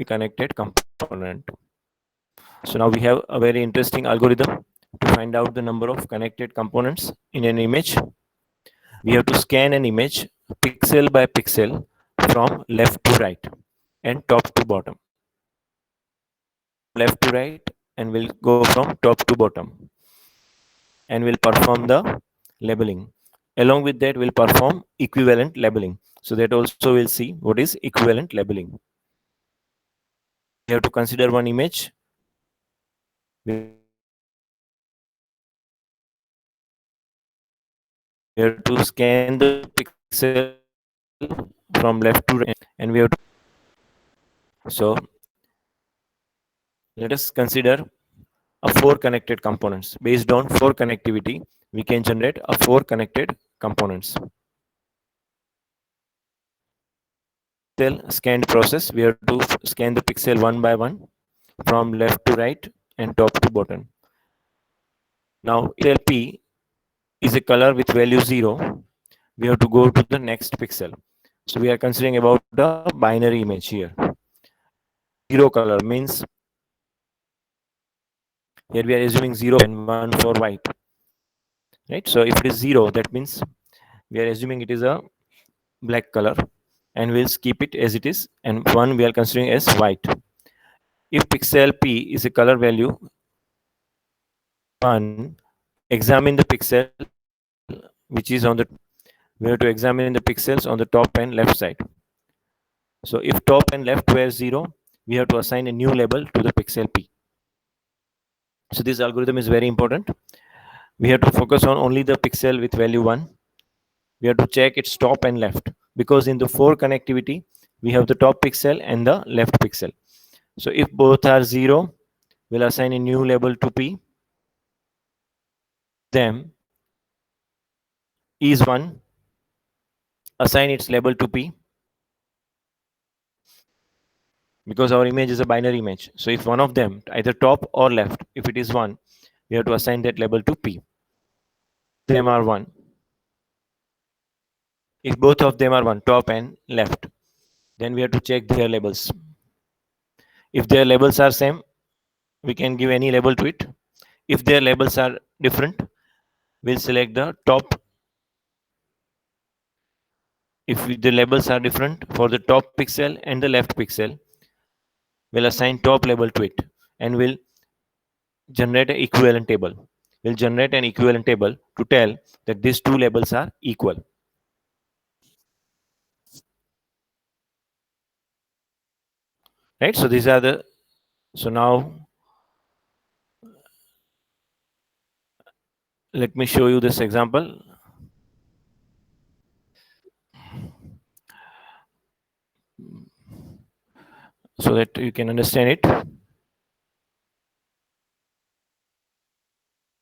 connected component. So now we have a very interesting algorithm to find out the number of connected components in an image. We have to scan an image pixel by pixel from left to right and top to bottom. Left to right, and we'll go from top to bottom, and we'll perform the labeling. Along with that, we'll perform equivalent labeling. So that also we'll see what is equivalent labeling. We have to consider one image. We have to scan the pixel from left to right, and we have to. So let us consider a four connected components. Based on four connectivity, we can generate a four connected components. Pixel scanned process. We have to scan the pixel one by one from left to right and top to bottom. Now, pixel P is a color with value 0. We have to go to the next pixel. So we are considering about the binary image here. 0 color means here we are assuming 0 and 1 for white. Right? So if it is 0, that means we are assuming it is a black color, and we'll keep it as it is, and 1 we are considering as white. If pixel P is a color value 1, examine the pixel which is on the, we have to examine the pixels on the top and left side. So if top and left were 0, we have to assign a new label to the pixel P. So this algorithm is very important. We have to focus on only the pixel with value 1. We have to check its top and left, because in the 4 connectivity, we have the top pixel and the left pixel. So if both are 0, we'll assign a new label to P. Them is 1, assign its label to P, because our image is a binary image. So if one of them, either top or left, if it is 1, we have to assign that label to P. Them are 1. If both of them are 1, top and left, then we have to check their labels. If their labels are same, we can give any label to it. If their labels are different, we'll select the top. If the labels are different for the top pixel and the left pixel, we'll assign top label to it, and we'll generate an equivalent table. We'll generate an equivalent table to tell that these two labels are equal. Right? So these are the, so now let me show you this example. So that you can understand it.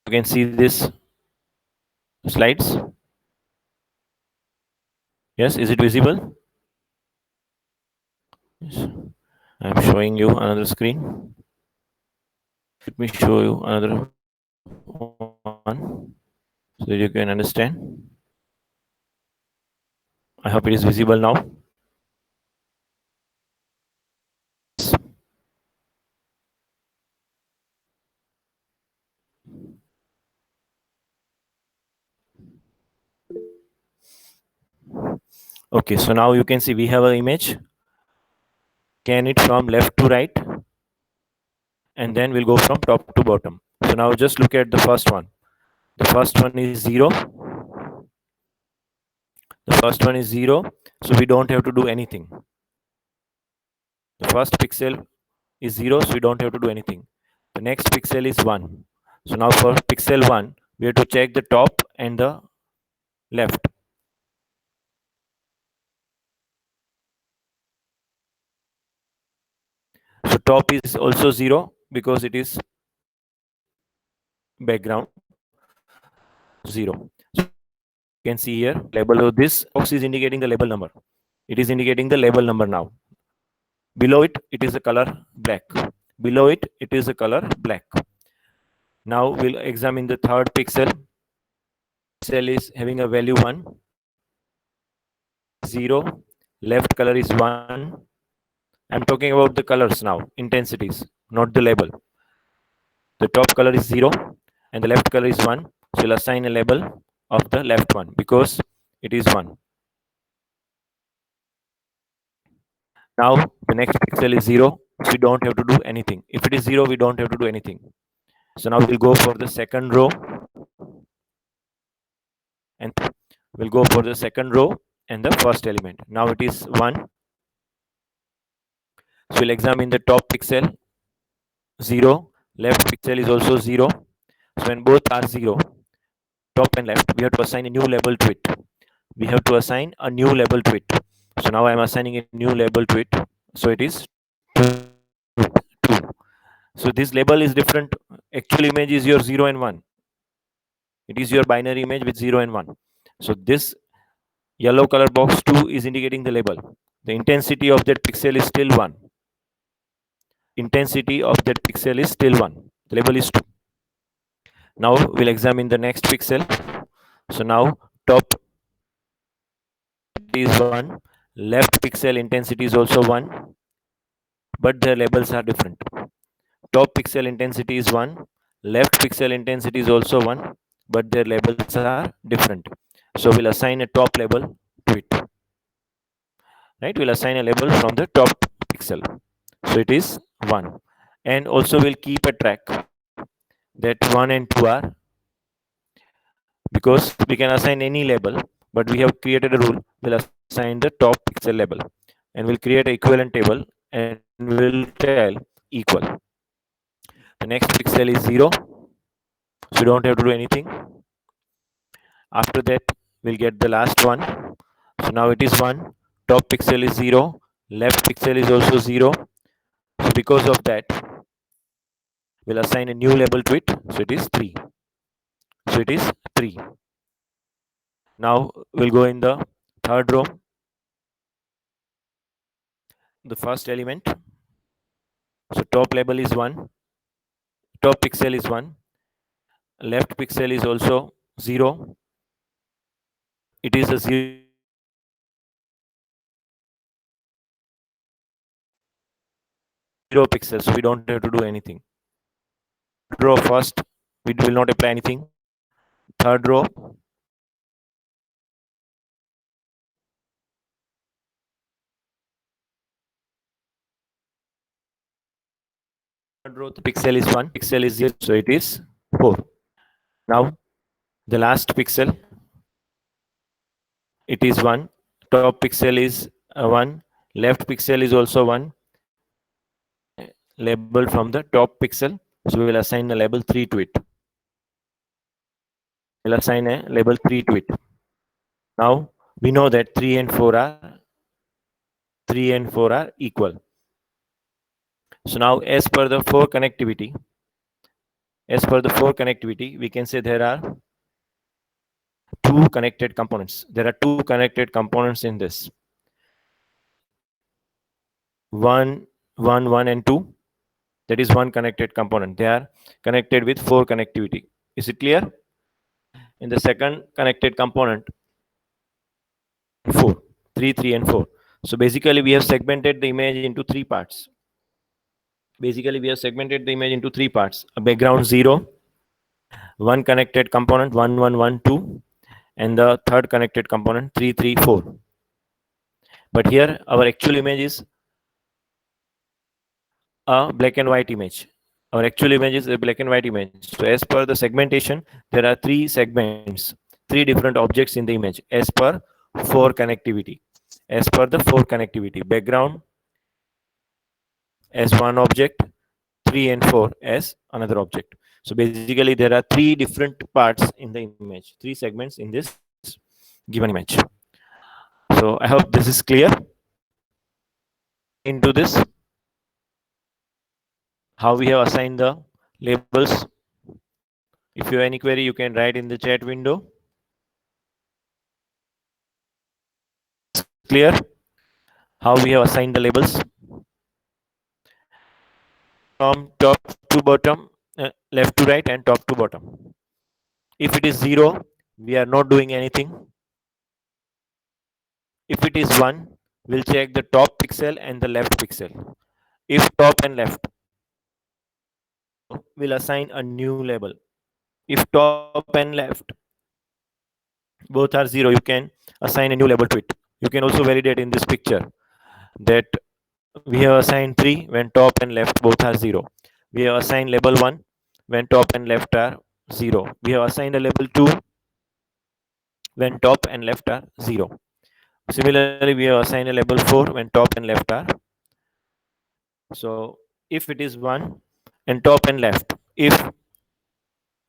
You can see this slides. Yes, is it visible? Yes. I'm showing you another screen. Let me show you another one so that you can understand. I hope it is visible now. Okay, so now you can see we have an image. Scan it from left to right, and then we'll go from top to bottom. So now just look at the first one. The first one is 0. The first one is 0, so we don't have to do anything. The first pixel is 0, so we don't have to do anything. The next pixel is 1. So now for pixel 1, we have to check the top and the left. So top is also 0 because it is background 0. So you can see here label of this box is indicating the label number. It is indicating the label number now. Below it, it is the color black. Below it, it is the color black. Now we'll examine the third pixel. Pixel is having a value 1, 0, left color is 1, I'm talking about the colors now, intensities, not the label. The top color is 0 and the left color is 1. So we'll assign a label of the left one because it is 1. Now the next pixel is 0, so we don't have to do anything. If it is 0, we don't have to do anything. So now we'll go for the second row and we'll go for the second row and the first element. Now it is 1. So we'll examine the top pixel 0, left pixel is also 0. So when both are 0, top and left, we have to assign a new label to it. We have to assign a new label to it. So now I'm assigning a new label to it. So it is 2. So this label is different. Actual image is your 0 and 1. It is your binary image with 0 and 1. So this yellow color box 2 is indicating the label. The intensity of that pixel is still 1. Intensity of that pixel is still 1. The label is 2. Now we'll examine the next pixel. So now top is 1, left pixel intensity is also 1, but their labels are different. Top pixel intensity is 1, left pixel intensity is also 1, but their labels are different. So we'll assign a top label to it. Right? We'll assign a label from the top pixel. So it is 1. And also we'll keep a track that 1 and 2 are, because we can assign any label, but we have created a rule. We'll assign the top pixel label and we'll create an equivalent table and we'll tell equal. The next pixel is 0, so you don't have to do anything. After that, we'll get the last one. So now it is 1, top pixel is 0, left pixel is also 0. So because of that, we'll assign a new label to it. So it is 3. So it is 3. Now we'll go in the third row. The first element. So top label is 1. Top pixel is 1. Left pixel is also 0. It is a 0 pixel, so we don't have to do anything. Row first, we will not apply anything. Third row, the pixel is 1, pixel is 0, so it is 4. Now the last pixel, it is 1. Top pixel is 1. Left pixel is also 1. Label from the top pixel. So we will assign a label 3 to it. We'll assign a label 3 to it. Now we know that 3 and 4 are equal. So now as per the 4 connectivity, we can say there are 2 connected components. There are 2 connected components in this. 1, 1, 1 and 2. That is one connected component. They are connected with 4 connectivity. Is it clear? In the second connected component, 4, 3, 3 and 4. So basically we have segmented the image into 3 parts. A background 0, one connected component 1, 1, 1, 2, and the third connected component 3, 3, 4. But here our actual image is a black and white image. Our actual image is a black and white image. So as per the segmentation, there are 3 segments, 3 different objects in the image as per 4 connectivity. As per the 4 connectivity, background as one object, 3 and 4 as another object. So basically there are 3 different parts in the image, 3 segments in this given image. So I hope this is clear. Into this, how we have assigned the labels. If you have any query, you can write in the chat window. Clear? How we have assigned the labels from top to bottom, left to right, and top to bottom. If it is 0, we are not doing anything. If it is 1, we'll check the top pixel and the left pixel. If top and left, we'll assign a new label. If top and left both are 0, you can assign a new label to it. You can also validate in this picture that we have assigned 3 when top and left both are 0. We have assigned label 1 when top and left are 0. We have assigned a label 2 when top and left are 0. Similarly, we have assigned a label 4 when top and left are. So if it is 1 and top and left, if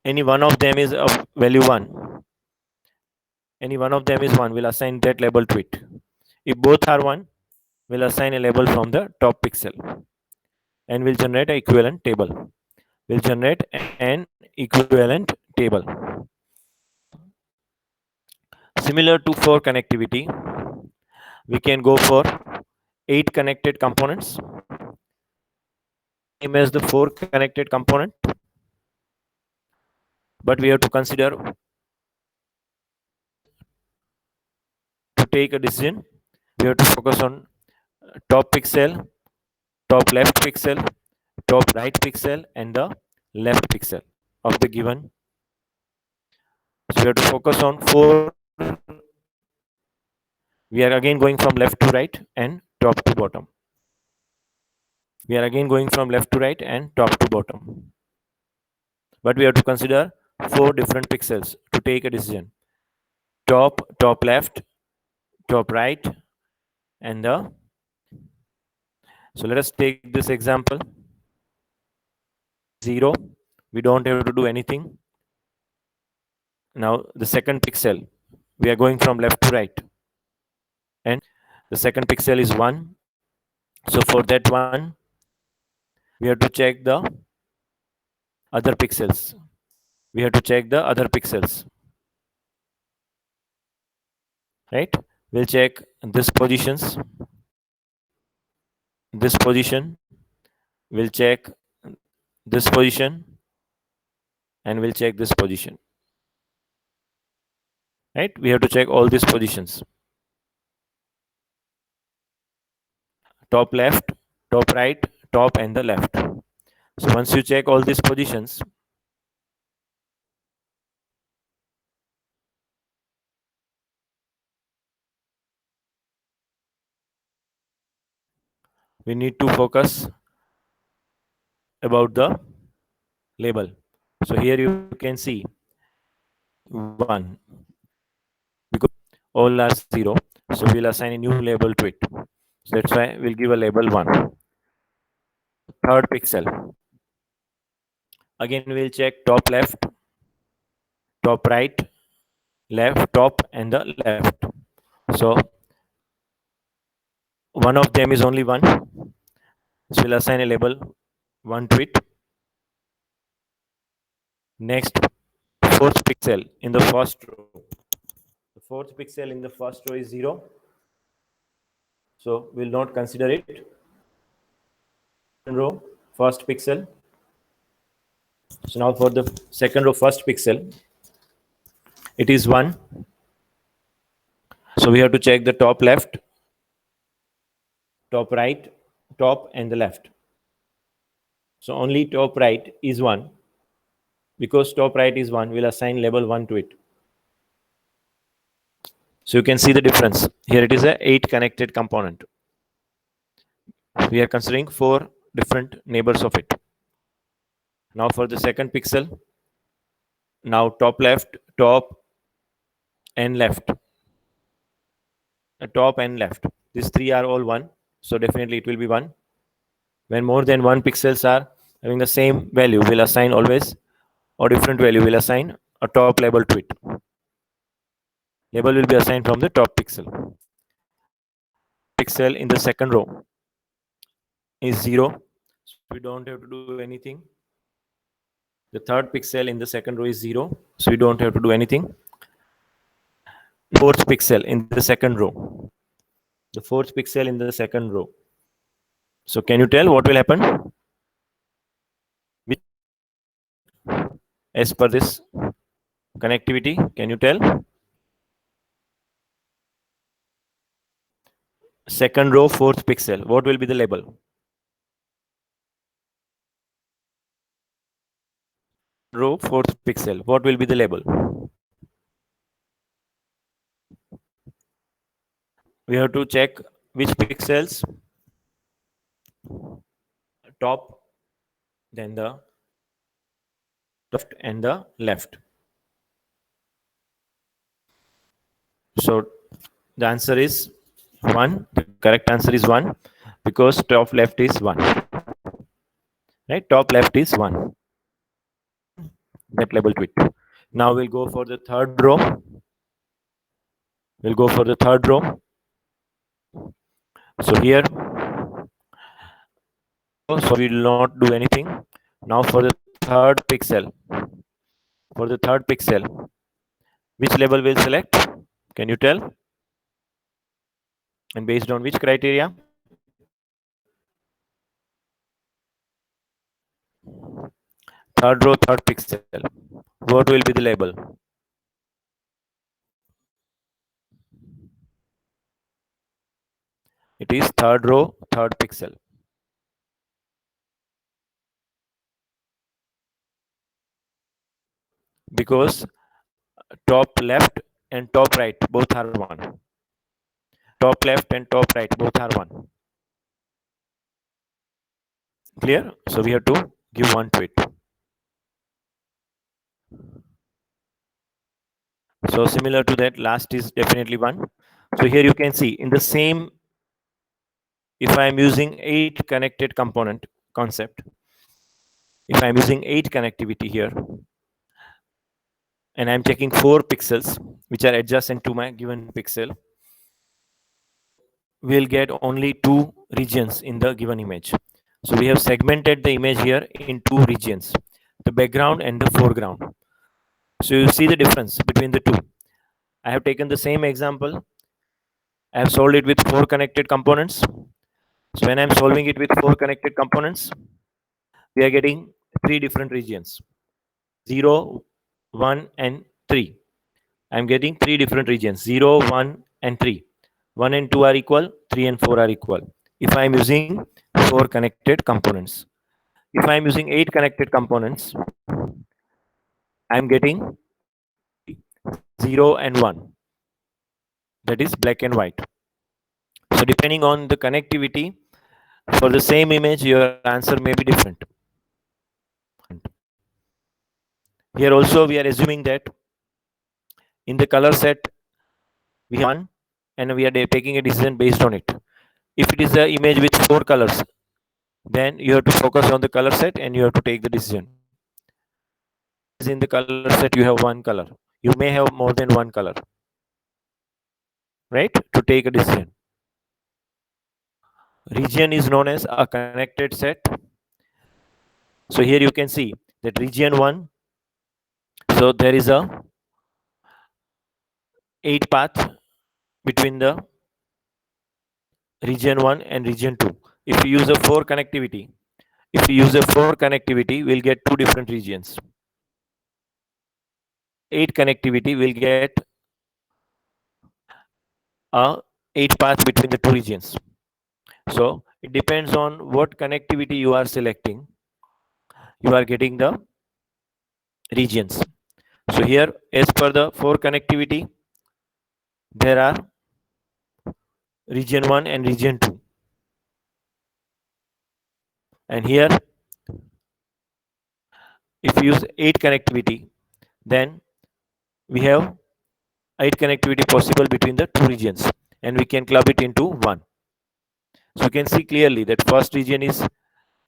any one of them is of value 1, any one of them is 1, we'll assign that label to it. If both are 1, we'll assign a label from the top pixel and we'll generate an equivalent table. We'll generate an equivalent table. Similar to for connectivity, we can go for 8 connected components. Same as the 4 connected component, but we have to consider to take a decision. We have to focus on top pixel, top left pixel, top right pixel, and the left pixel of the given. So we have to focus on 4. We are again going from left to right and top to bottom. We are again going from left to right and top to bottom. But we have to consider 4 different pixels to take a decision. Top, top left, top right, and the. So let us take this example. 0, we don't have to do anything. Now the second pixel, we are going from left to right, and the second pixel is 1. So for that one, we have to check the other pixels. We have to check the other pixels, right? We'll check this positions, this position. We'll check this position, and we'll check this position. Right? We have to check all these positions. Top left, top right, top, and the left. So once you check all these positions, we need to focus about the label. So here you can see 1 because all are 0. So we'll assign a new label to it. So that's why we'll give a label 1. Third pixel. Again, we'll check top left, top right, left, top, and the left. So one of them is only 1. So we'll assign a label 1 to it. Next, fourth pixel in the first row. The fourth pixel in the first row is 0. So we'll not consider it. Row, first pixel. So now for the second row, first pixel, it is 1. So we have to check the top left, top right, top, and the left. So only top right is 1. Because top right is 1, we'll assign label 1 to it. So you can see the difference. Here it is a 8 connected component. We are considering 4 different neighbors of it. Now for the second pixel, now top left, top, and left. Top and left. These 3 are all 1. So definitely it will be 1. When more than 1 pixels are having the same value, we'll assign always or different value, we'll assign a top label to it. Label will be assigned from the top pixel. Pixel in the second row is 0. So we don't have to do anything. The third pixel in the second row is 0. So we don't have to do anything. Fourth pixel in the second row. The fourth pixel in the second row. So can you tell what will happen? As per this connectivity, can you tell? second row, fourth pixel. What will be the label? Row, fourth pixel. What will be the label? We have to check which pixels top, then the left and the left. So the answer is 1. The correct answer is 1 because top left is 1. Right? Top left is 1. That label to it. Now we'll go for the third row. We'll go for the third row. So here, so we will not do anything. Now for the third pixel. For the third pixel, which label will select? Can you tell? And based on which criteria? Third row, third pixel. What will be the label? It is third row, third pixel. Because top left and top right both are 1. Top left and top right both are 1. Clear? So we have to give 1 to it. So similar to that, last is definitely 1. So here you can see in the same, if I am using 8 connected component concept, if I am using 8 connectivity here, and I am checking 4 pixels which are adjacent to my given pixel, we'll get only 2 regions in the given image. So we have segmented the image here in 2 regions, the background and the foreground. So you see the difference between the two. I have taken the same example. I have solved it with 4 connected components. So when I'm solving it with 4 connected components, we are getting 3 different regions, 0, 1, and 3. I'm getting 3 different regions, 0, 1, and 3. 1 and 2 are equal, 3 and 4 are equal. If I'm using 4 connected components. If I'm using 8 connected components, I'm getting 0 and 1. That is black and white. So depending on the connectivity, for the same image, your answer may be different. Here also we are assuming that in the color set, we have 1 and we are taking a decision based on it. If it is an image with 4 colors, then you have to focus on the color set and you have to take the decision. In the color set, you have 1 color. You may have more than 1 color, right, to take a decision. Region is known as a connected set. So here you can see that region 1, so there is a 8 path between the region 1 and region 2. If you use a 4 connectivity, we'll get 2 different regions. 8 connectivity will get a 8 path between the 2 regions. So it depends on what connectivity you are selecting. You are getting the regions. So here, as per the 4 connectivity, there are region 1 and region 2. And here, if you use 8 connectivity, then we have 8 connectivity possible between the 2 regions, and we can club it into 1. So you can see clearly that first region is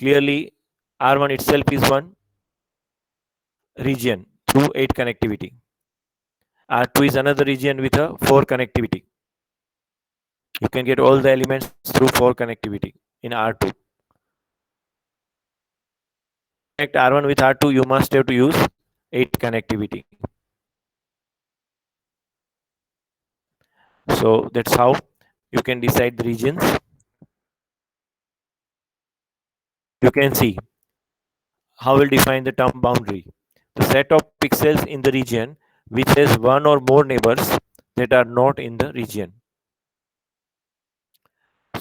clearly R1 itself is 1 region through 8 connectivity. R2 is another region with a 4 connectivity. You can get all the elements through 4 connectivity in R2. Connect R1 with R2, you must have to use 8 connectivity. So that's how you can decide the regions. You can see how we'll define the term boundary. The set of pixels in the region which has one or more neighbors that are not in the region.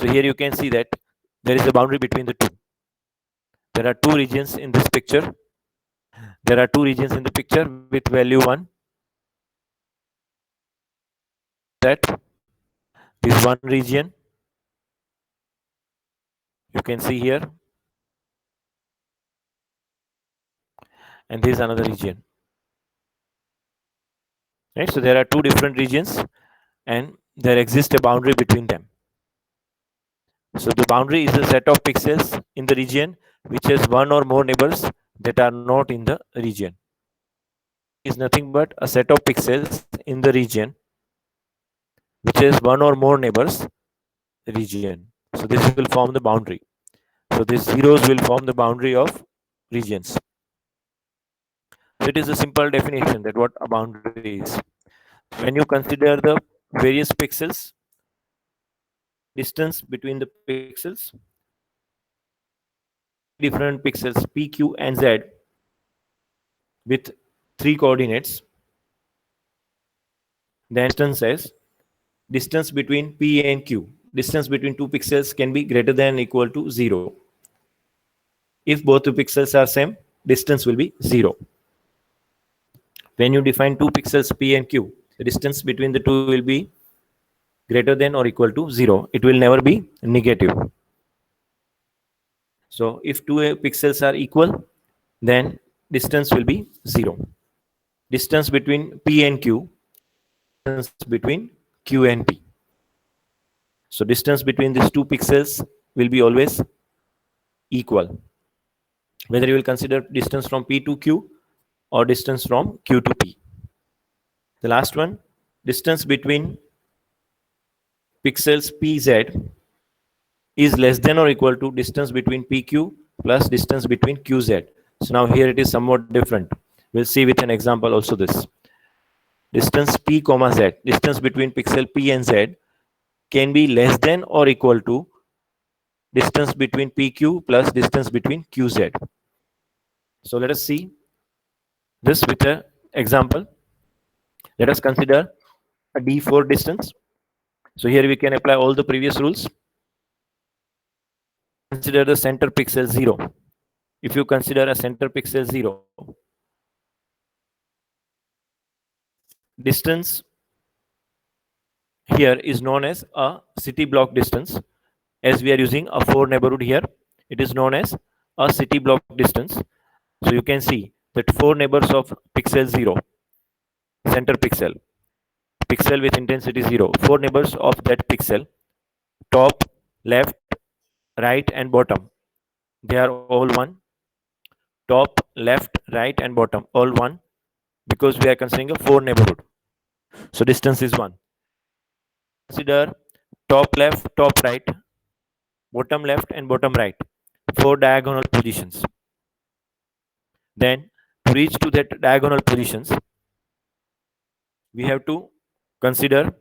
So here you can see that there is a boundary between the two. There are two regions in this picture. There are two regions in the picture with value 1. That this one region you can see here, and this is another region. Right? So there are two different regions, and there exists a boundary between them. So the boundary is a set of pixels in the region which has one or more neighbors that are not in the region. Is nothing but a set of pixels in the region which has one or more neighbors region. So this will form the boundary. So these zeros will form the boundary of regions. So it is a simple definition that what a boundary is. When you consider the various pixels, distance between the pixels, different pixels p, q, and z with 3 coordinates, then distance as distance between p and q. Distance between two pixels can be greater than or equal to 0. If both the pixels are same, distance will be 0. When you define two pixels p and q, the distance between the two will be greater than or equal to 0. It will never be negative. So if two pixels are equal, then distance will be 0. Distance between p and q, distance between q and p. So distance between these two pixels will be always equal. Whether you will consider distance from p to q or distance from q to p. The last one, distance between pixels pz is less than or equal to distance between pq plus distance between qz. So now here it is somewhat different. We'll see with an example also this. Distance p comma z, distance between pixel p and z can be less than or equal to distance between pq plus distance between qz. So let us see this with an example. Let us consider a d4 distance. So here we can apply all the previous rules. Consider the center pixel 0. If you consider a center pixel 0, distance here is known as a city block distance. As we are using a 4 neighborhood here, it is known as a city block distance. So you can see that 4 neighbors of pixel 0, center pixel, pixel with intensity 0, 4 neighbors of that pixel, top, left, right, and bottom, they are all 1. Top, left, right, and bottom, all 1, because we are considering a 4 neighborhood. So distance is 1. Consider top left, top right, bottom left, and bottom right, 4 diagonal positions. Then to reach to that diagonal positions, we have to consider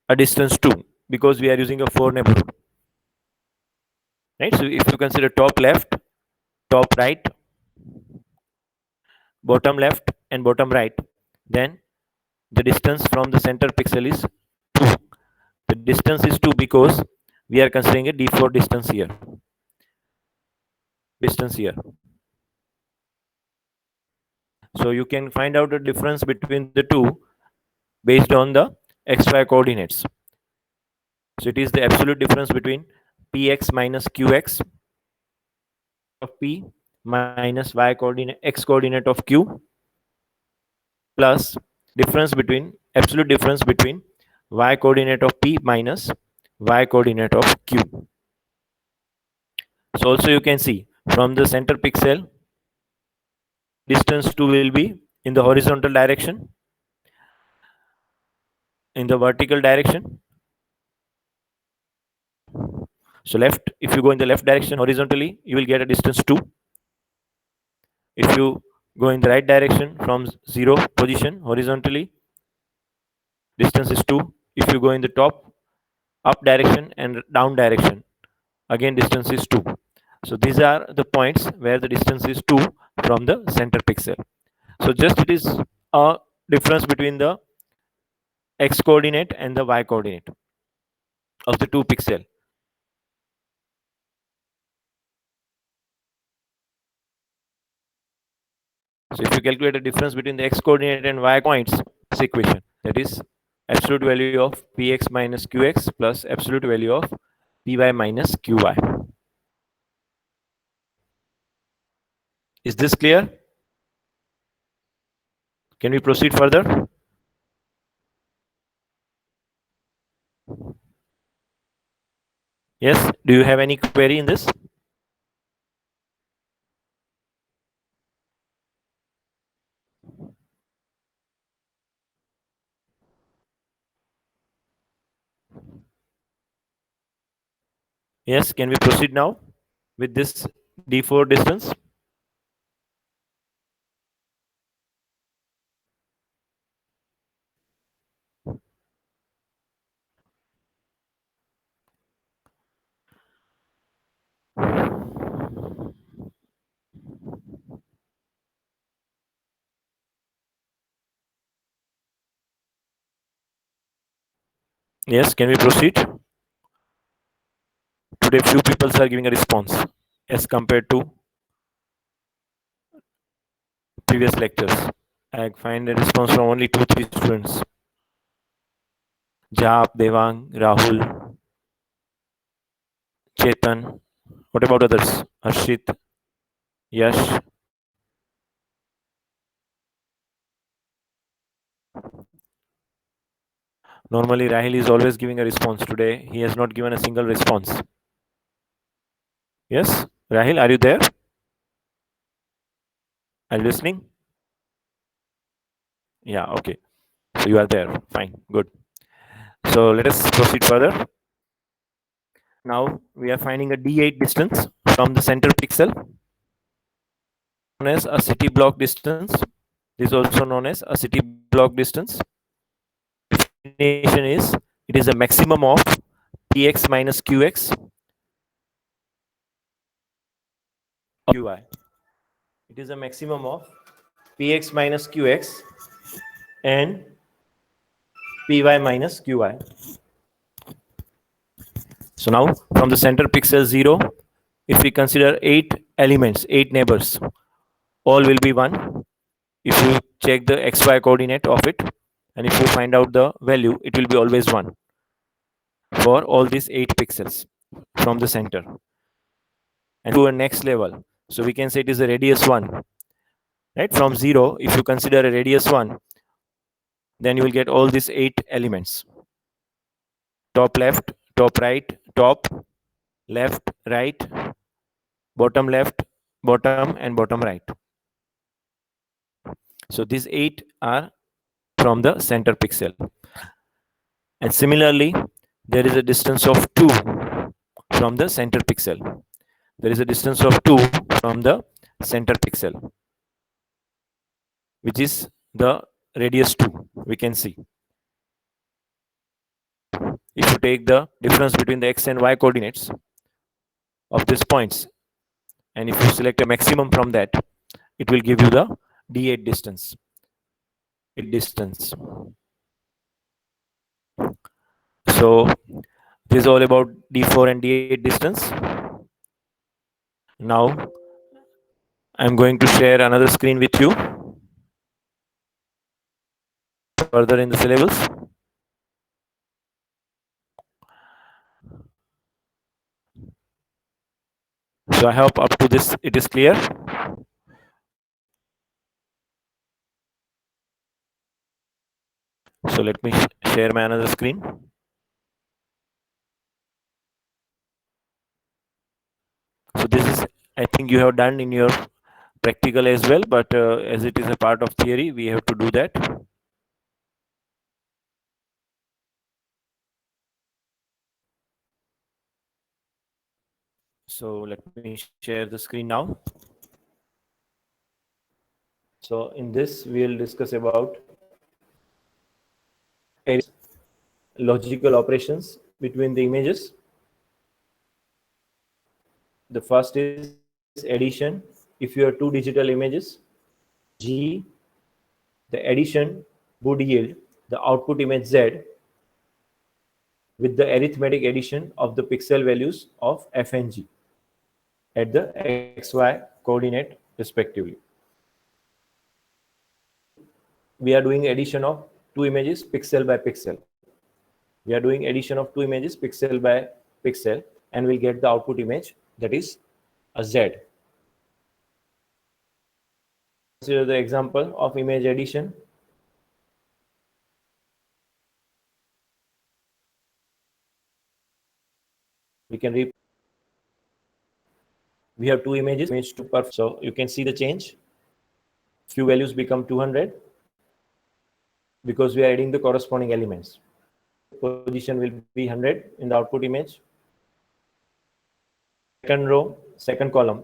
a distance 2, because we are using a 4 neighborhood. Right? So if you consider top left, top right, bottom left, and bottom right, then the distance from the center pixel is 2. The distance is 2 because we are considering a d4 distance here. So you can find out the difference between the two based on the xy coordinates. So it is the absolute difference between px minus qx of p minus y coordinate, x coordinate of q, plus difference between absolute difference between y coordinate of p minus y coordinate of q. So also you can see from the center pixel, distance 2 will be in the horizontal direction, in the vertical direction. So left, if you go in the left direction horizontally, you will get a distance 2. If you go in the right direction from 0 position horizontally, distance is 2. If you go in the top, up direction and down direction, again distance is 2. So these are the points where the distance is 2 from the center pixel. So just it is a difference between the x coordinate and the y coordinate. of the 2 pixel. So if you calculate the difference between the x coordinate and y points, this equation, that is absolute value of px minus qx plus absolute value of py minus qy. Is this clear? Can we proceed further? Yes, do you have any query in this? Yes, can we proceed now with this d4 distance? Yes, can we proceed? Today few people are giving a response as compared to previous lectures. I find a response from only 2-3 students. Jap, Devang, Rahul, Chetan. What about others? Harshit, Yash. Normally, Rahil is always giving a response. Today, he has not given a single response. Yes, Rahil, are you there? Are you listening? Yeah, okay. So you are there. Fine, good. So let us proceed further. Now we are finding a D8 distance from the center pixel, known as a city block distance. This is also known as a city block distance. Definition is it is a maximum of px minus qx qy. It is a maximum of px minus qx and py minus qy. So now from the center pixel 0, if we consider 8 elements, 8 neighbors, all will be 1. If you check the xy coordinate of it, and if you find out the value, it will be always 1 for all these 8 pixels from the center. And to a next level, so we can say it is a radius 1, right? From 0, if you consider a radius 1, then you will get all these 8 elements: top left, top right, top left, right, bottom left, bottom, and bottom right. So these 8 are from the center pixel. And similarly, there is a distance of 2 from the center pixel. There is a distance of 2 from the center pixel, which is the radius 2, we can see. If you take the difference between the x and y coordinates of these points, and if you select a maximum from that, it will give you the d8 distance. So this is all about d4 and d8 distance. Now I'm going to share another screen with you further in the syllabus. So I hope up to this it is clear. So let me share my another screen. So this is, I think you have done in your practical as well, but as it is a part of theory, we have to do that. So let me share the screen now. So in this, we'll discuss about logical operations between the images. The first is addition. If you have two digital images, G, the addition would yield the output image Z with the arithmetic addition of the pixel values of f and g at the xy coordinate respectively. We are doing addition of two images pixel by pixel. We are doing addition of two images pixel by pixel, and we'll get the output image, that is a Z. Consider the example of image addition. We can we have two images, image two per, so you can see the change. Few values become 200 because we are adding the corresponding elements. Position will be 100 in the output image. Second row, second column,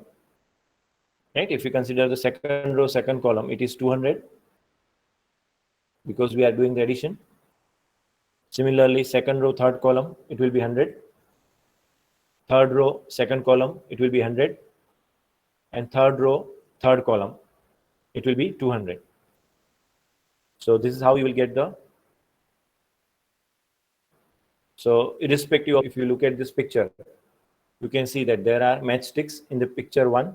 right? If you consider the second row, second column, it is 200 because we are doing the addition. Similarly, second row, third column, it will be 100. Third row, second column, it will be 100. And third row, third column, it will be 200. So this is how you will get the. So irrespective of, if you look at this picture, you can see that there are matchsticks in the picture 1.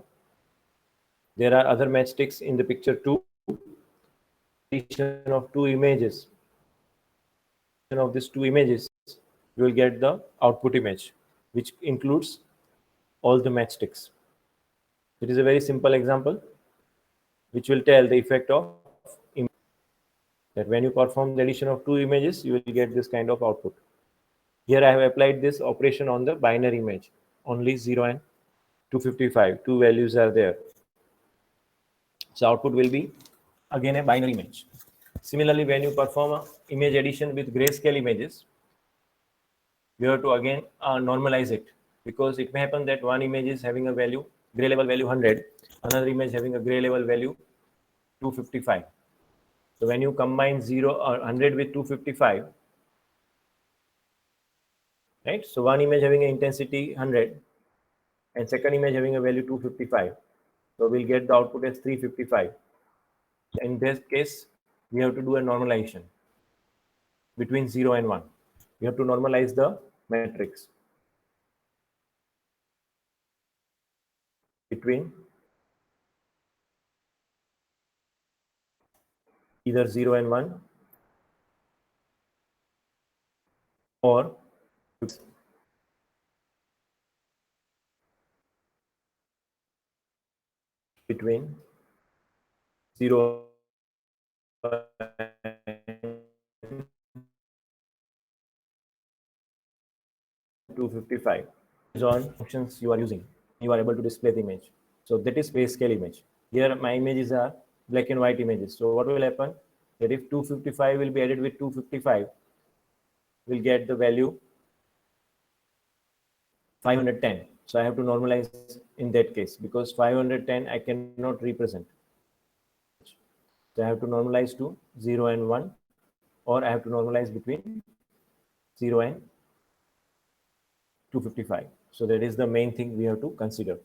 There are other matchsticks in the picture 2. Addition of two images. Of these two images, you will get the output image, which includes all the matchsticks. It is a very simple example which will tell the effect of that when you perform the addition of two images, you will get this kind of output. Here I have applied this operation on the binary image, only 0 and 255. Two values are there. So output will be again a binary image. Similarly, when you perform a image addition with grayscale images, you have to again normalize it, because it may happen that one image is having a value, gray level value 100, another image having a gray level value 255. So when you combine 0 or 100 with 255, right? So one image having an intensity 100 and second image having a value 255. So we'll get the output as 355. In this case, we have to do a normalization between 0 and 1. We have to normalize the matrix between either 0 and 1 or between 0 and 255. Based on functions you are using, you are able to display the image. So that is grayscale image. Here my images are black and white images. So what will happen? That if 255 will be added with 255, we'll get the value 510. So I have to normalize in that case, because 510 I cannot represent. So I have to normalize to 0 and 1, or I have to normalize between 0 and 255. So that is the main thing we have to consider.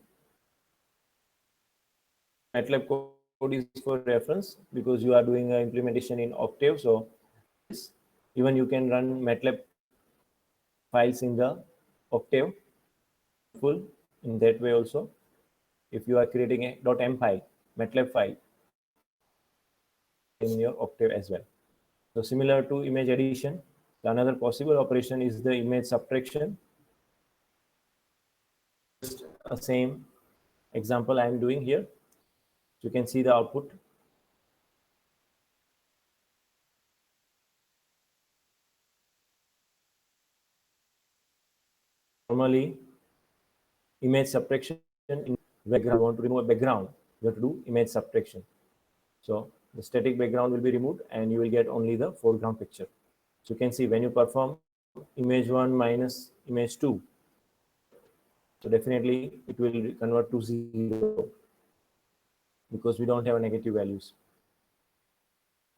MATLAB code is for reference because you are doing an implementation in Octave. So even you can run MATLAB files in the Octave full in that way also. If you are creating a .m file, MATLAB file in your Octave as well. So similar to image addition, another possible operation is the image subtraction. Just a same example I am doing here. You can see the output. Normally, image subtraction in background, you want to remove a background, you have to do image subtraction. So the static background will be removed and you will get only the foreground picture. So you can see when you perform image 1 minus image 2, so definitely it will convert to 0 because we don't have a negative values.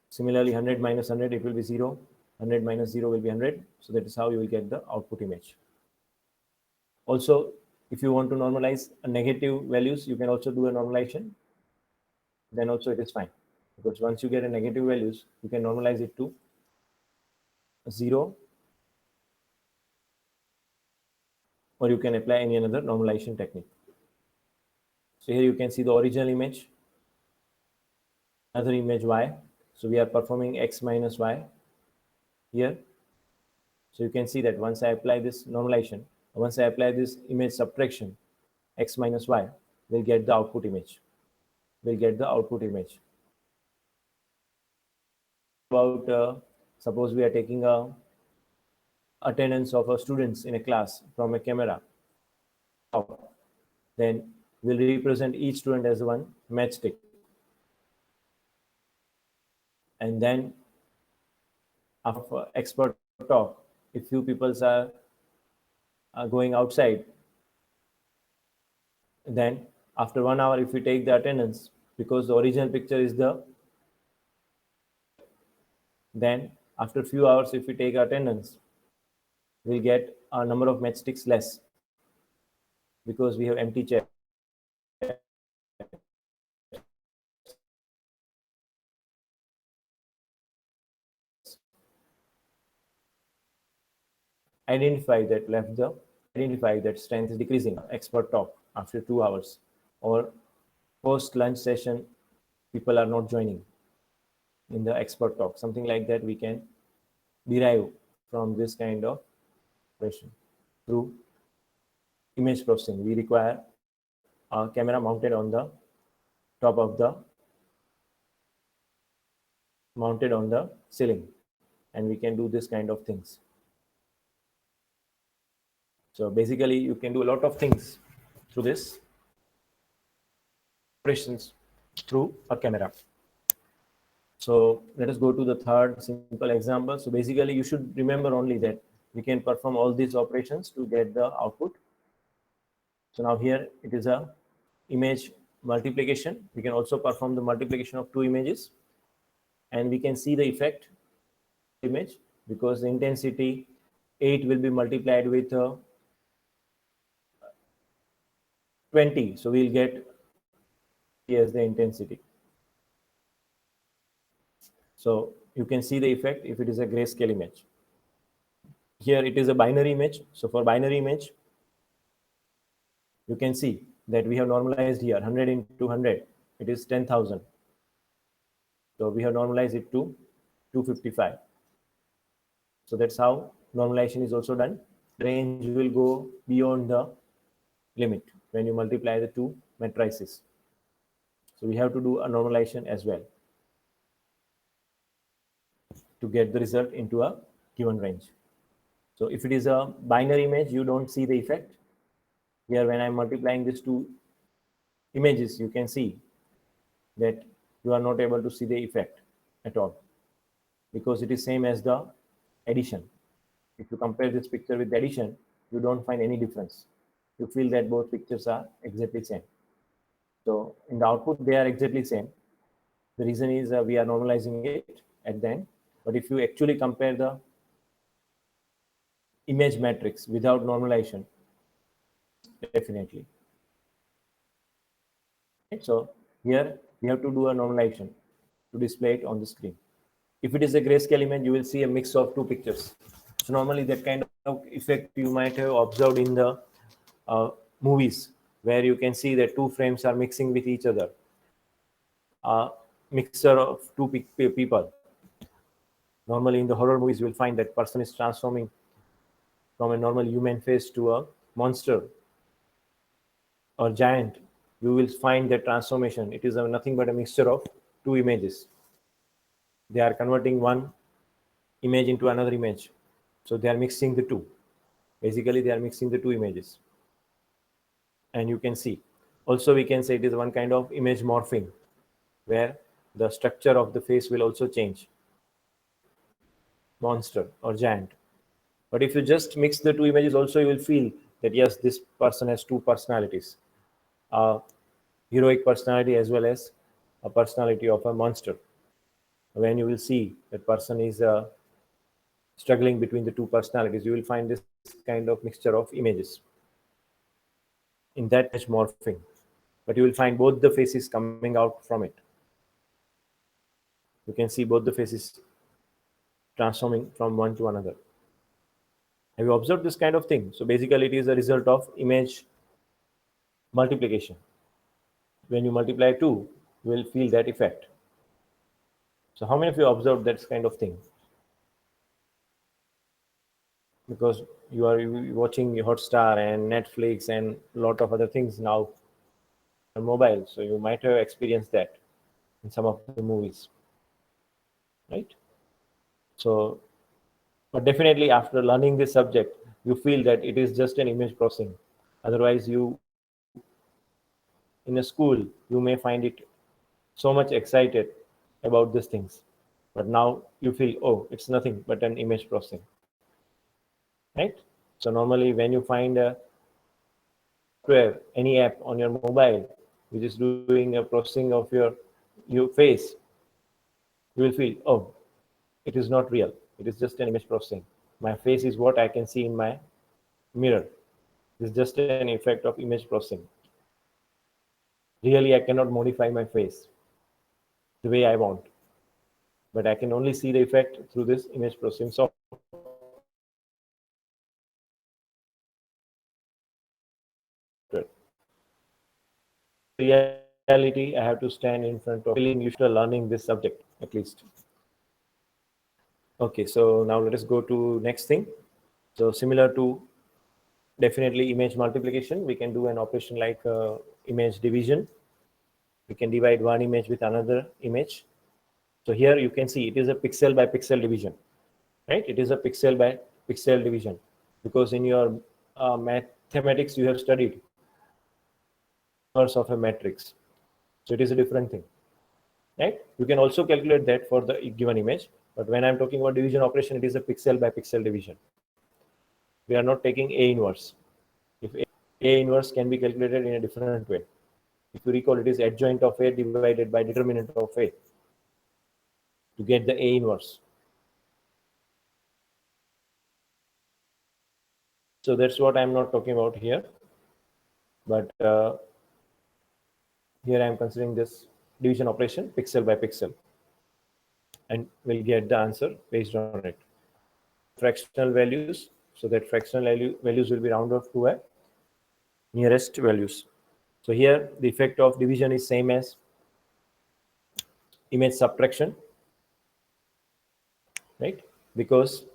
Similarly, 100 minus 100, it will be 0. 100 minus 0 will be 100. So that is how you will get the output image. Also, if you want to normalize a negative values, you can also do a normalization. Then also it is fine, because once you get a negative values, you can normalize it to 0 or you can apply any another normalization technique. So here you can see the original image, another image y. So we are performing x minus y here. So you can see that once I apply this normalization, once I apply this image subtraction, x minus y, we'll get the output image. We'll get the output image. About suppose we are taking a attendance of our students in a class from a camera, then we'll represent each student as one matchstick. And then after expert talk, if few people are going outside, then after 1 hour, if we take the attendance, because the original picture is then after few hours, if we take attendance, we'll get a number of matchsticks less because we have empty chair. Identify that strength is decreasing. Expert talk after 2 hours, or post lunch session, people are not joining in the expert talk. Something like that we can derive from this kind of operation through image processing. We require a camera mounted on the top of the ceiling, and we can do this kind of things. So basically you can do a lot of things through this operations through a camera. So let us go to the third simple example. So basically you should remember only that we can perform all these operations to get the output. So now here it is a image multiplication. We can also perform the multiplication of two images, and we can see the effect image because the intensity 8 will be multiplied with 20. So we'll get as the intensity. So you can see the effect if it is a grayscale image. Here it is a binary image. So for binary image, you can see that we have normalized here 100 into 100. It is 10,000. So we have normalized it to 255. So that's how normalization is also done. Range will go beyond the limit when you multiply the two matrices. So we have to do a normalization as well to get the result into a given range. So if it is a binary image, you don't see the effect. Here when I'm multiplying these two images, you can see that you are not able to see the effect at all because it is same as the addition. If you compare this picture with the addition, you don't find any difference. You feel that both pictures are exactly same. So in the output, they are exactly same. The reason is we are normalizing it at the end. But if you actually compare the image matrix without normalization, definitely. So here we have to do a normalization to display it on the screen. If it is a grayscale image, you will see a mix of two pictures. So normally that kind of effect you might have observed in the movies where you can see that two frames are mixing with each other. A mixture of two people. Normally in the horror movies, you will find that person is transforming from a normal human face to a monster or giant. You will find that transformation. It is nothing but a mixture of two images. They are converting one image into another image. So they are mixing the two. Basically, they are mixing the two images. And you can see. Also, we can say it is one kind of image morphing, where the structure of the face will also change. Monster or giant. But if you just mix the two images, also you will feel that yes, this person has two personalities. A heroic personality as well as a personality of a monster. When you will see that person is struggling between the two personalities, you will find this kind of mixture of images in that image morphing. But you will find both the faces coming out from it. You can see both the faces transforming from one to another. Have you observed this kind of thing? So basically it is a result of image multiplication. When you multiply 2, you will feel that effect. So how many of you observed that kind of thing? Because you are watching Hotstar and Netflix and a lot of other things now on mobile, so you might have experienced that in some of the movies, right? So, but definitely after learning this subject, you feel that it is just an image processing. Otherwise, you in a school you may find it so much excited about these things, but now you feel, oh, it's nothing but an image processing, right? So normally when you find a software, any app on your mobile which is doing a processing of your face, you will feel, oh, it is not real. It is just an image processing. My face is what I can see in my mirror. This is just an effect of image processing. Really, I cannot modify my face the way I want, but I can only see the effect through this image processing software. Reality, I have to stand in front of feeling you should learning this subject at least. Okay, so now let us go to next thing. So similar to definitely image multiplication, we can do an operation like image division. We can divide one image with another image. So here you can see it is a pixel by pixel division, right? It is a pixel by pixel division, because in your mathematics you have studied inverse of a matrix. So it is a different thing, right? You can also calculate that for the given image, but when I'm talking about division operation, it is a pixel by pixel division. We are not taking A inverse. If A inverse can be calculated in a different way. If you recall, it is adjoint of A divided by determinant of A to get the A inverse. So that's what I'm not talking about here. But here I'm considering this division operation pixel by pixel, and we'll get the answer based on it. Fractional values, so that fractional values will be rounded off to a nearest values. So here the effect of division is same as image subtraction, right? Because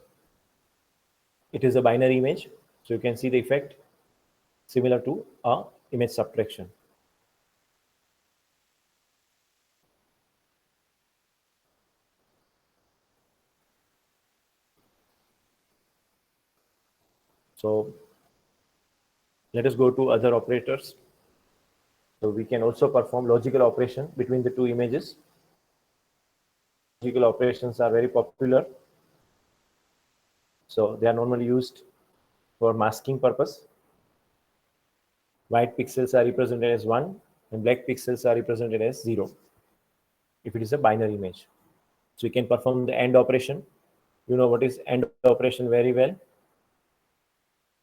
it is a binary image, so you can see the effect similar to a image subtraction. So let us go to other operators. So we can also perform logical operation between the two images. Logical operations are very popular. So they are normally used for masking purpose. White pixels are represented as 1 and black pixels are represented as 0 if it is a binary image. So we can perform the AND operation. You know what is AND operation very well.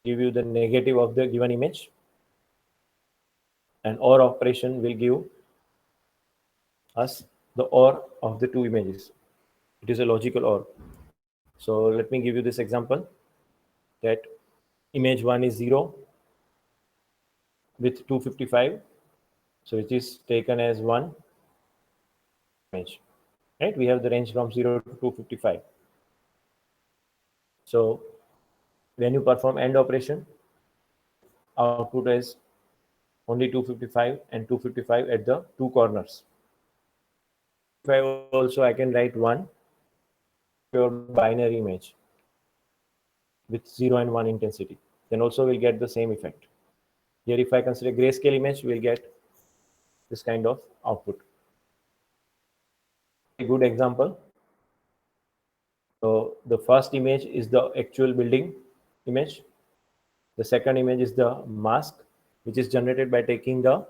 Give you the negative of the given image, and OR operation will give us the OR of the two images. It is a logical OR. So let me give you this example, that image 1 is 0 with 255. So it is taken as 1 image, right? We have the range from 0 to 255. So when you perform AND operation, output is only 255 and 255 at the two corners. Also I can write 1 pure binary image with 0 and 1 intensity. Then also we'll get the same effect. Here if I consider grayscale image, we'll get this kind of output. A good example. So the first image is the actual building image. The second image is the mask, which is generated by taking the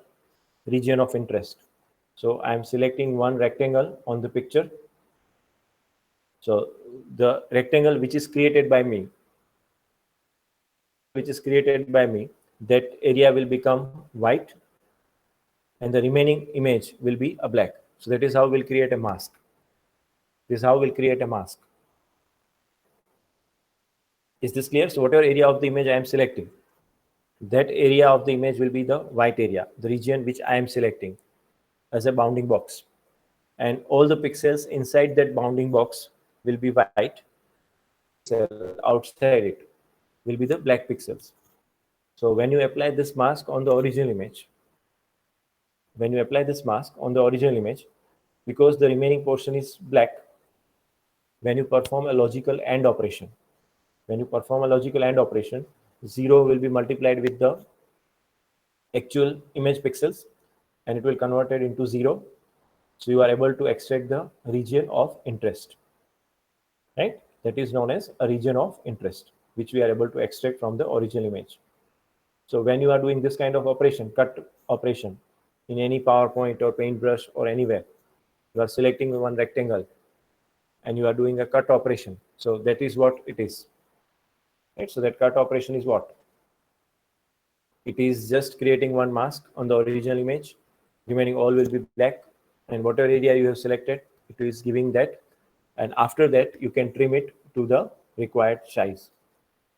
region of interest. So I'm selecting one rectangle on the picture. So the rectangle which is created by me, that area will become white and the remaining image will be a black. So that is how we'll create a mask. This is how we'll create a mask. Is this clear? So whatever area of the image I am selecting, that area of the image will be the white area, the region which I am selecting as a bounding box. And all the pixels inside that bounding box will be white. Outside it will be the black pixels. So when you apply this mask on the original image, because the remaining portion is black, when you perform a logical AND operation, 0 will be multiplied with the actual image pixels and it will convert it into 0. So you are able to extract the region of interest, right? That is known as a region of interest, which we are able to extract from the original image. So when you are doing this kind of operation, cut operation, in any PowerPoint or paintbrush or anywhere, you are selecting one rectangle and you are doing a cut operation. So that is what it is, right? So that cut operation is what? It is just creating one mask on the original image, remaining all will be black, and whatever area you have selected, it is giving that, and after that you can trim it to the required size.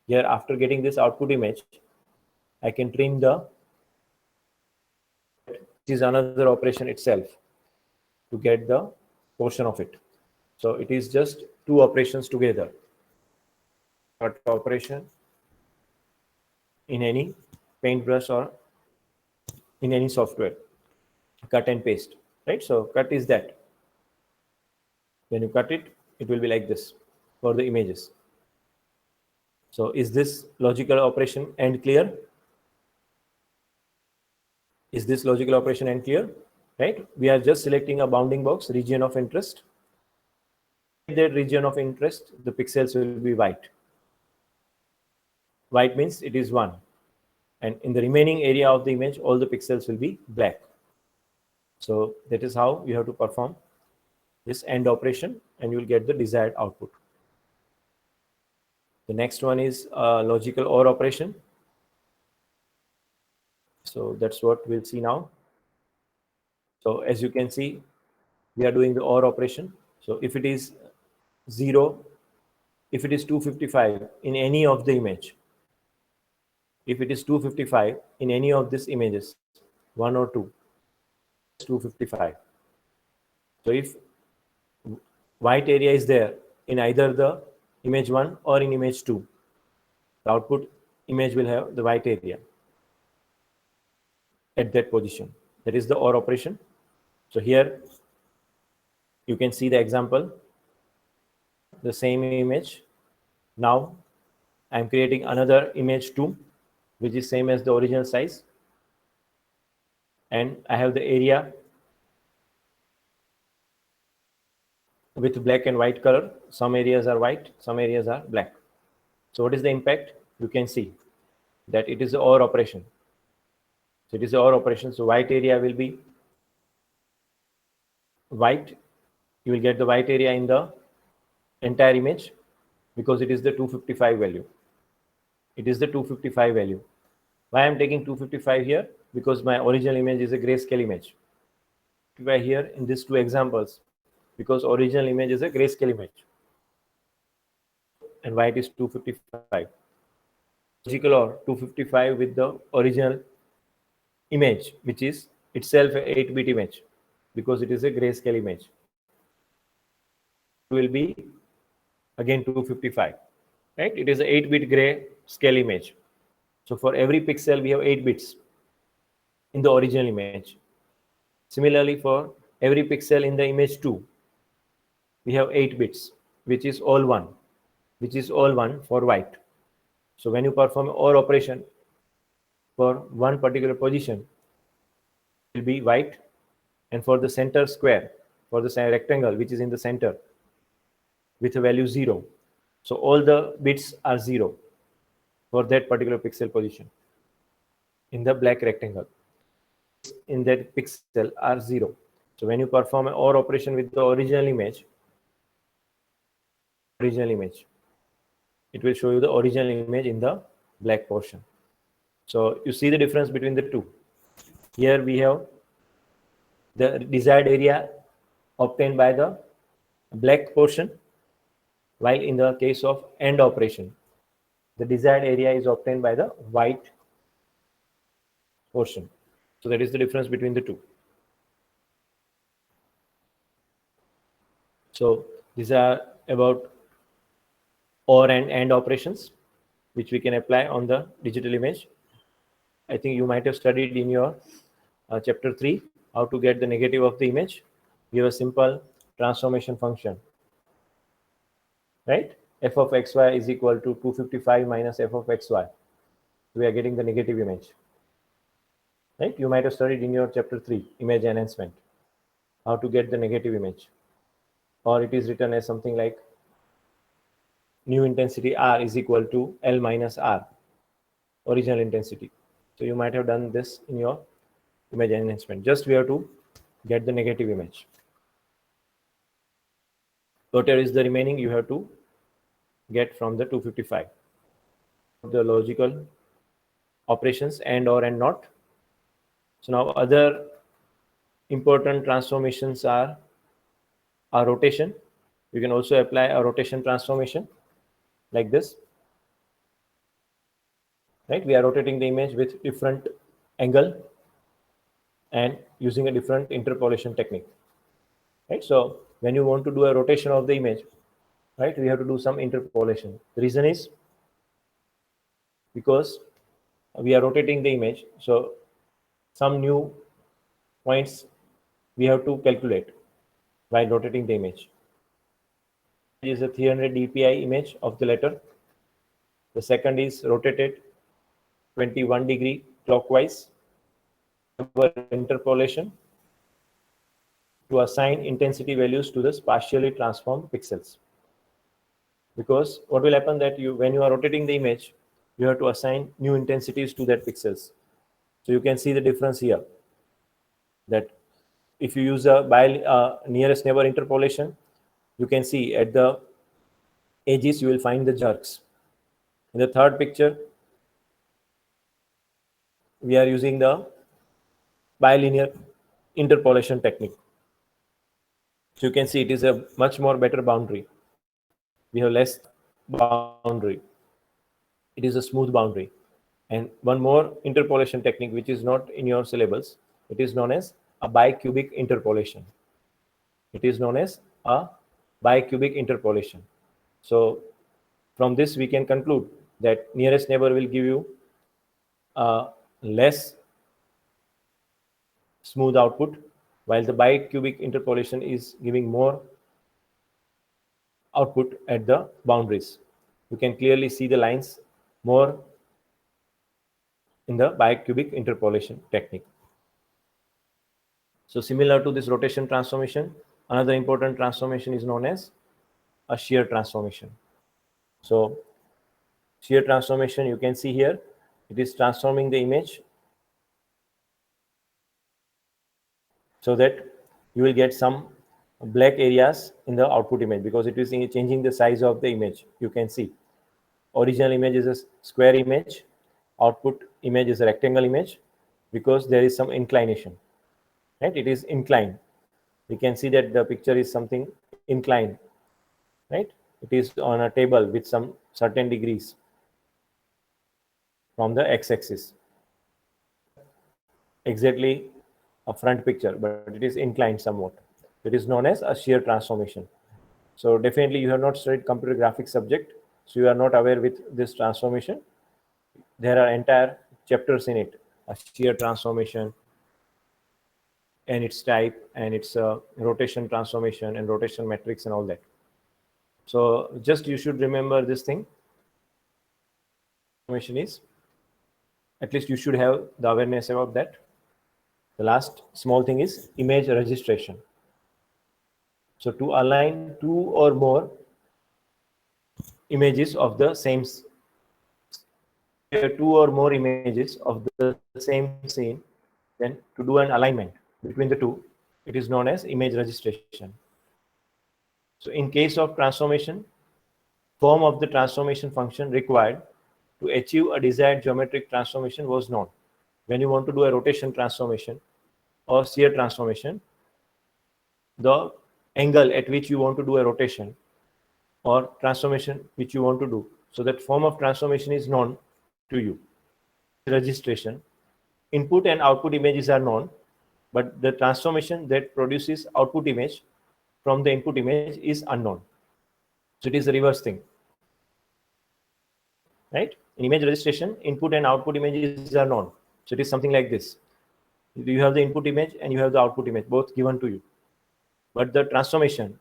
Here, after getting this output image, I can trim the, which is another operation itself to get the portion of it. So it is just two operations together. Cut operation in any paintbrush or in any software, cut and paste, right? So cut is that. When you cut it, it will be like this for the images. So is this logical operation and clear? Is this logical operation and clear? Right? We are just selecting a bounding box, region of interest. In that region of interest, the pixels will be white. White means it is 1. And in the remaining area of the image, all the pixels will be black. So that is how you have to perform this AND operation and you will get the desired output. The next one is logical OR operation. So that's what we'll see now. So as you can see, we are doing the OR operation. So if it is 0, if it is 255 in any of the image, if it is 255 in any of these images, 1 or 2, 255. So if white area is there in either the image 1 or in image 2, the output image will have the white area at that position. That is the OR operation. So here you can see the example, the same image. Now I'm creating another image 2, which is same as the original size. And I have the area with black and white color. Some areas are white, some areas are black. So what is the impact? You can see that it is the OR operation. So it is the OR operation. So white area will be white. You will get the white area in the entire image because it is the 255 value. It is the 255 value. Why I'm taking 255 here? Because my original image is a grayscale image. Why here in these two examples? Because original image is a grayscale image and white is 255. Logical OR 255 with the original image, which is itself a 8-bit image because it is a grayscale image, will be again 255, right? It is a 8-bit gray scale image. So for every pixel, we have 8 bits in the original image. Similarly, for every pixel in the image 2, we have 8 bits, which is all 1, for white. So when you perform OR operation for one particular position, it will be white, and for the center square, for the rectangle which is in the center with a value 0, so all the bits are 0 for that particular pixel position in the black rectangle. In that pixel are 0. So when you perform an OR operation with the original image, it will show you the original image in the black portion. So you see the difference between the two. Here we have the desired area obtained by the black portion, while in the case of AND operation, the desired area is obtained by the white portion. So that is the difference between the two. So these are about OR and AND operations, which we can apply on the digital image. I think you might have studied in your chapter 3 how to get the negative of the image. We have a simple transformation function, right? F of xy is equal to 255 minus f of xy. We are getting the negative image, right? You might have studied in your chapter 3 image enhancement how to get the negative image, or it is written as something like new intensity R is equal to L minus R, original intensity. So you might have done this in your image enhancement. Just we have to get the negative image. Whatever is the remaining, you have to get from the 255. The logical operations and or and not. So now other important transformations are a rotation. You can also apply a rotation transformation like this, right? We are rotating the image with different angle and using a different interpolation technique, right? So when you want to do a rotation of the image, right, we have to do some interpolation. The reason is because we are rotating the image, so some new points we have to calculate while rotating the image. It is a 300 dpi image of the letter. The second is rotated 21 degree clockwise. Interpolation to assign intensity values to the spatially transformed pixels. Because what will happen that when you are rotating the image, you have to assign new intensities to that pixels. So you can see the difference here, that if you use a nearest neighbor interpolation, you can see at the edges you will find the jerks. In the third picture, we are using the bilinear interpolation technique. So you can see it is a much more better boundary. We have less boundary. It is a smooth boundary. And one more interpolation technique which is not in your syllabus, it is known as a bicubic interpolation. It is known as a bicubic interpolation. So from this we can conclude that nearest neighbor will give you a less smooth output, while the bicubic interpolation is giving more output at the boundaries. You can clearly see the lines more in the bicubic interpolation technique. So similar to this rotation transformation, another important transformation is known as a shear transformation. So shear transformation, you can see here, it is transforming the image so that you will get some black areas in the output image because it is changing the size of the image. You can see original image is a square image, output image is a rectangle image because there is some inclination, right? It is inclined. We can see that the picture is something inclined, right? It is on a table with some certain degrees from the x-axis. Exactly a front picture, but it is inclined somewhat. It is known as a shear transformation. So definitely you have not studied computer graphics subject, so you are not aware with this transformation. There are entire chapters in it, a shear transformation and its type and its rotation transformation and rotation metrics and all that. So just you should remember this thing. Transformation is, at least you should have the awareness about that. The last small thing is image registration. So to align two or more images of the same, two or more images of the same scene, then to do an alignment between the two, it is known as image registration. So in case of transformation, form of the transformation function required to achieve a desired geometric transformation was known. When you want to do a rotation transformation or shear transformation, the angle at which you want to do a rotation or transformation which you want to do, So that form of transformation is known to you. Registration. Input and output images are known, but the transformation that produces output image from the input image is unknown. So it is the reverse thing. Right? In image registration, input and output images are known. So it is something like this. You have the input image and you have the output image, both given to you. But the transformation,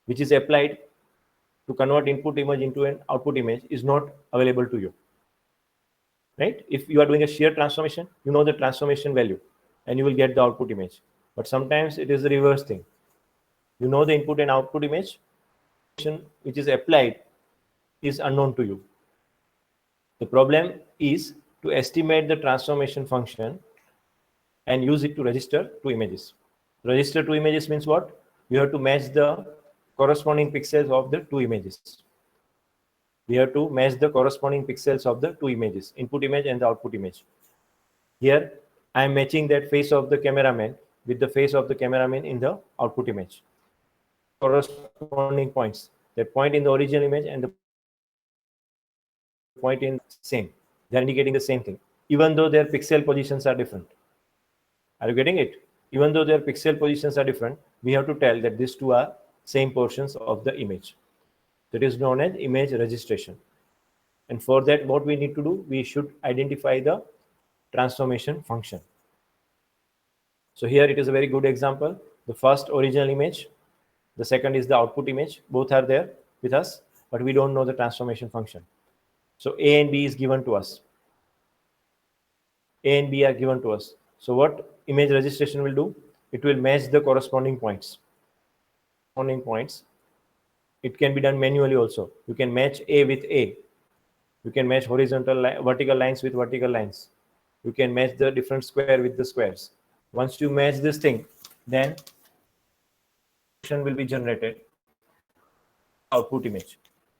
which is applied to convert input image into an output image, is not available to you. Right? If you are doing a shear transformation, you know the transformation value and you will get the output image. But sometimes it is the reverse thing. You know the input and output image, which is applied is unknown to you. The problem is to estimate the transformation function and use it to register two images. Register two images means what? You have to match the corresponding pixels of the two images. We have to match the corresponding pixels of the two images, input image and the output image. Here, I am matching that face of the cameraman with the face of the cameraman in the output image. Corresponding points, that point in the original image and the point in same. They are indicating the same thing, even though their pixel positions are different. Are you getting it? Even though their pixel positions are different, we have to tell that these two are same portions of the image. That is known as image registration. And for that, what we need to do, we should identify the transformation function. So here it is a very good example. The first original image, the second is the output image. Both are there with us, but we don't know the transformation function. So A and B is given to us. A and B are given to us. So what image registration will do? It will match the corresponding points. It can be done manually also. You can match A with A. You can match vertical lines with vertical lines. You can match the different square with the squares. Once you match this thing, then will be generated output image.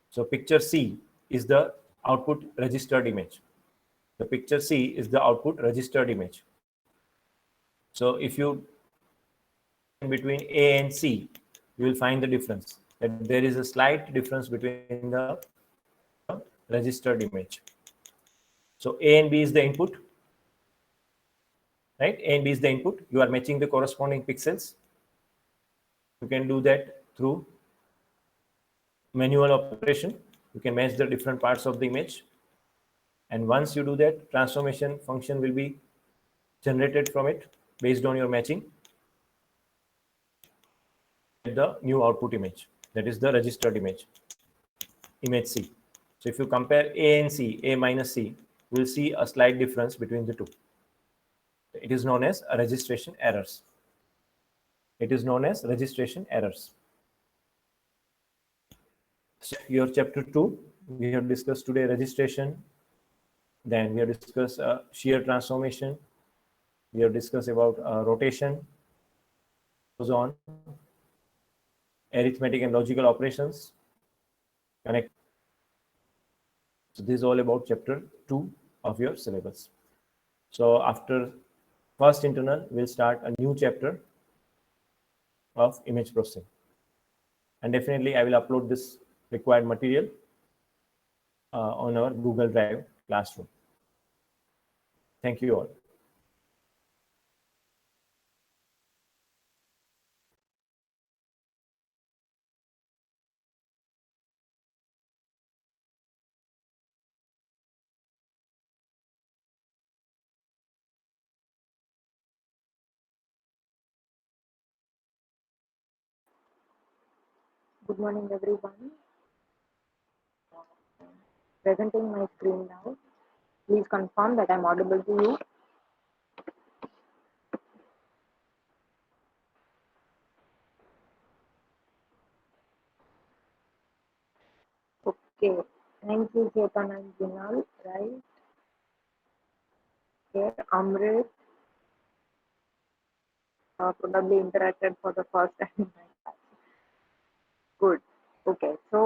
So picture C is the output registered image. The picture C is the output registered image. So if you between A and C, you will find the difference. That there is a slight difference between the registered image. So A and B is the input, right? A and B is the input. You are matching the corresponding pixels. You can do that through manual operation. You can match the different parts of the image. And once you do that, transformation function will be generated from it based on your matching. The new output image, that is the registered image C. So if you compare A and C, A minus C, you will see a slight difference between the two. It is known as registration errors. It is known as registration errors. So your chapter 2, we have discussed today registration. Then we have discussed shear transformation. We have discussed about rotation, goes on, arithmetic and logical operations, connect. So this is all about chapter 2 of your syllabus. So after first internal, we'll start a new chapter of image processing. And definitely I will upload this required material on our Google Drive classroom. Thank you all. Good morning, everyone. Presenting my screen now. Please confirm that I'm audible to you. Okay. Thank you, Chetan and Jinal. Right. Here, Amrit probably interacted for the first time in my class. Good. Okay. So